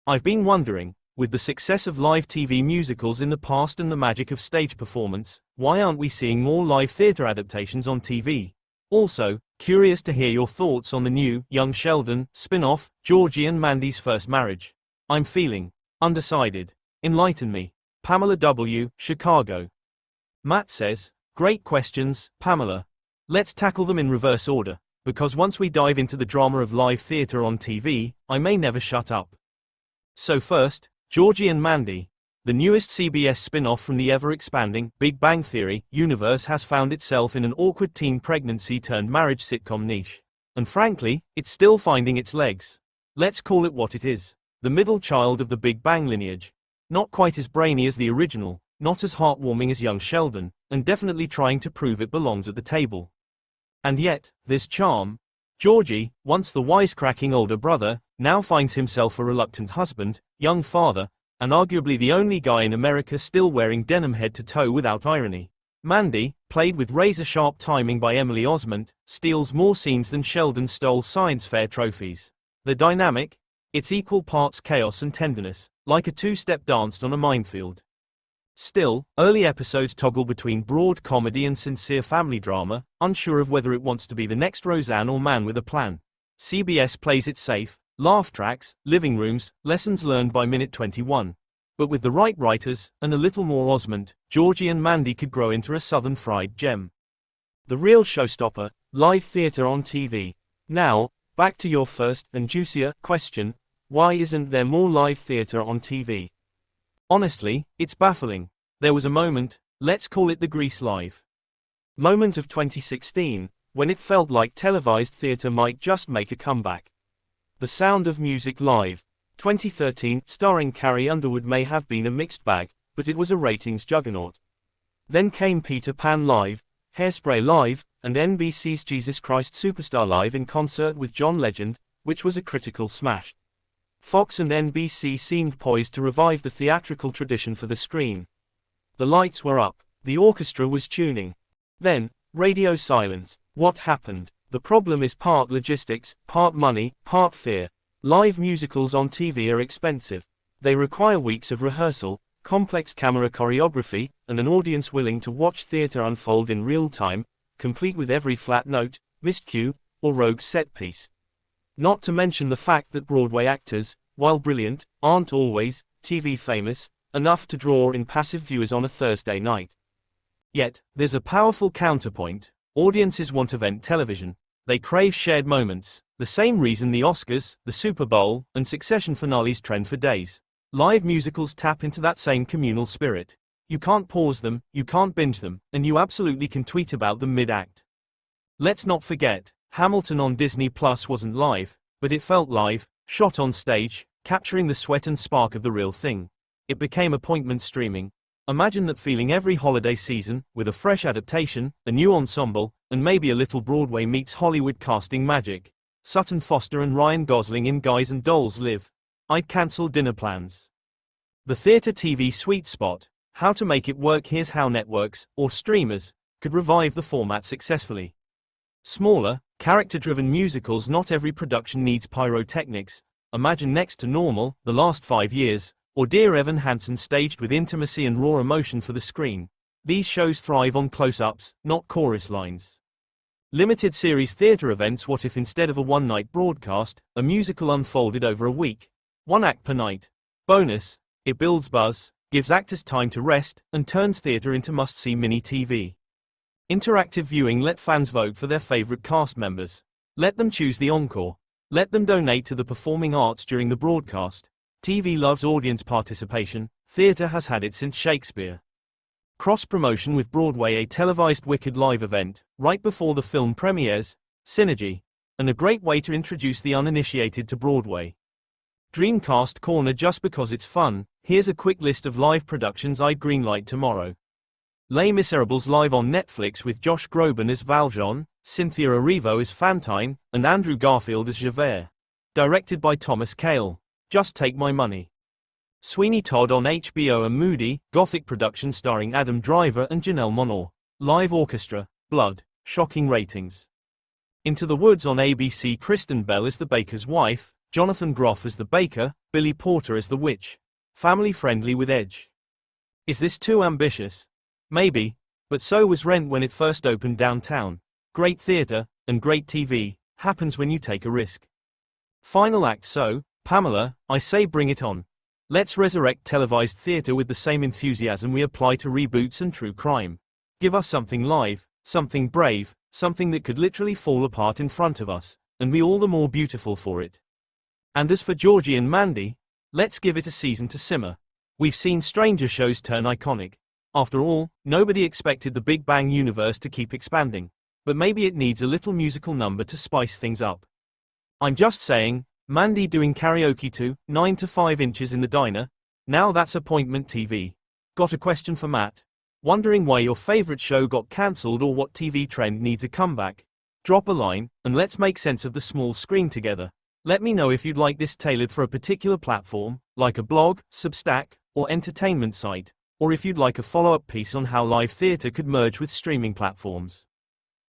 I've been wondering, with the success of live TV musicals in the past and the magic of stage performance, why aren't we seeing more live theater adaptations on TV? Also, curious to hear your thoughts on the new Young Sheldon spin-off, Georgie and Mandy's first marriage. I'm feeling undecided. Enlighten me. Pamela W., Chicago. Matt says, great questions, Pamela. Let's tackle them in reverse order, because once we dive into the drama of live theater on TV, I may never shut up. So first, Georgie and Mandy. The newest CBS spin-off from the ever-expanding Big Bang Theory universe has found itself in an awkward teen pregnancy-turned-marriage sitcom niche. And frankly, it's still finding its legs. Let's call it what it is. The middle child of the Big Bang lineage. Not quite as brainy as the original, not as heartwarming as young Sheldon, and definitely trying to prove it belongs at the table. And yet, there's charm. Georgie, once the wisecracking older brother, now finds himself a reluctant husband, young father, and arguably the only guy in America still wearing denim head to toe without irony. Mandy, played with razor-sharp timing by Emily Osment, steals more scenes than Sheldon stole science fair trophies. The dynamic? It's equal parts chaos and tenderness, like a two-step dance on a minefield. Still, early episodes toggle between broad comedy and sincere family drama, unsure of whether it wants to be the next Roseanne or Man with a Plan. CBS plays it safe, laugh tracks, living rooms, lessons learned by minute 21. But with the right writers, and a little more Osment, Georgie and Mandy could grow into a southern fried gem. The real showstopper, live theater on TV. Now, back to your first, and juicier, question, why isn't there more live theater on TV? Honestly, it's baffling. There was a moment, let's call it the Grease Live moment of 2016, when it felt like televised theater might just make a comeback. The Sound of Music Live 2013, starring Carrie Underwood, may have been a mixed bag, but it was a ratings juggernaut. Then came Peter Pan Live, Hairspray Live, and NBC's Jesus Christ Superstar Live in concert with John Legend, which was a critical smash. Fox and NBC seemed poised to revive the theatrical tradition for the screen. The lights were up, the orchestra was tuning. Then, radio silence. What happened? The problem is part logistics, part money, part fear. Live musicals on TV are expensive. They require weeks of rehearsal, complex camera choreography, and an audience willing to watch theater unfold in real time, complete with every flat note, missed cue, or rogue set piece. Not to mention the fact that Broadway actors, while brilliant, aren't always TV famous enough to draw in passive viewers on a Thursday night. Yet, there's a powerful counterpoint. Audiences want event television. They crave shared moments, the same reason the Oscars, the Super Bowl, and Succession finales trend for days. Live musicals tap into that same communal spirit. You can't pause them, you can't binge them, and you absolutely can tweet about them mid-act. Let's not forget, Hamilton on Disney Plus wasn't live, but it felt live, shot on stage, capturing the sweat and spark of the real thing. It became appointment streaming. Imagine that feeling every holiday season, with a fresh adaptation, a new ensemble, and maybe a little Broadway meets Hollywood casting magic. Sutton Foster and Ryan Gosling in Guys and Dolls Live. I'd cancel dinner plans. The theater TV sweet spot. How to make it work. Here's how networks, or streamers, could revive the format successfully. Smaller, character-driven musicals. Not every production needs pyrotechnics. Imagine Next to Normal, The Last 5 Years, or Dear Evan Hansen staged with intimacy and raw emotion for the screen. These shows thrive on close-ups, not chorus lines. Limited series theater events. What if instead of a one-night broadcast, a musical unfolded over a week? One act per night. Bonus, it builds buzz, gives actors time to rest, and turns theater into must-see mini-TV. Interactive viewing. Let fans vote for their favorite cast members. Let them choose the encore. Let them donate to the performing arts during the broadcast. TV loves audience participation. Theater has had it since Shakespeare. Cross-promotion with Broadway. A televised Wicked live event, right before the film premieres. Synergy. And a great way to introduce the uninitiated to Broadway. Dreamcast Corner. Just because it's fun, here's a quick list of live productions I'd greenlight tomorrow. Les Miserables live on Netflix with Josh Groban as Valjean, Cynthia Erivo as Fantine, and Andrew Garfield as Javert. Directed by Thomas Kail. Just Take My Money. Sweeney Todd on HBO. A moody, gothic production starring Adam Driver and Janelle Monáe. Live orchestra, blood, shocking ratings. Into the Woods on ABC. Kristen Bell as the baker's wife, Jonathan Groff as the baker, Billy Porter as the witch. Family friendly with edge. Is this too ambitious? Maybe, but so was Rent when it first opened downtown. Great theater, and great TV, happens when you take a risk. Final act. So, Pamela, I say bring it on. Let's resurrect televised theater with the same enthusiasm we apply to reboots and true crime. Give us something live, something brave, something that could literally fall apart in front of us, and be all the more beautiful for it. And as for Georgie and Mandy, let's give it a season to simmer. We've seen stranger shows turn iconic. After all, nobody expected the Big Bang universe to keep expanding. But maybe it needs a little musical number to spice things up. I'm just saying, Mandy doing karaoke to 9 to 5 inches in the diner? Now that's appointment TV. Got a question for Matt? Wondering why your favorite show got cancelled or what TV trend needs a comeback? Drop a line, and let's make sense of the small screen together. Let me know if you'd like this tailored for a particular platform, like a blog, Substack, or entertainment site, or if you'd like a follow-up piece on how live theater could merge with streaming platforms.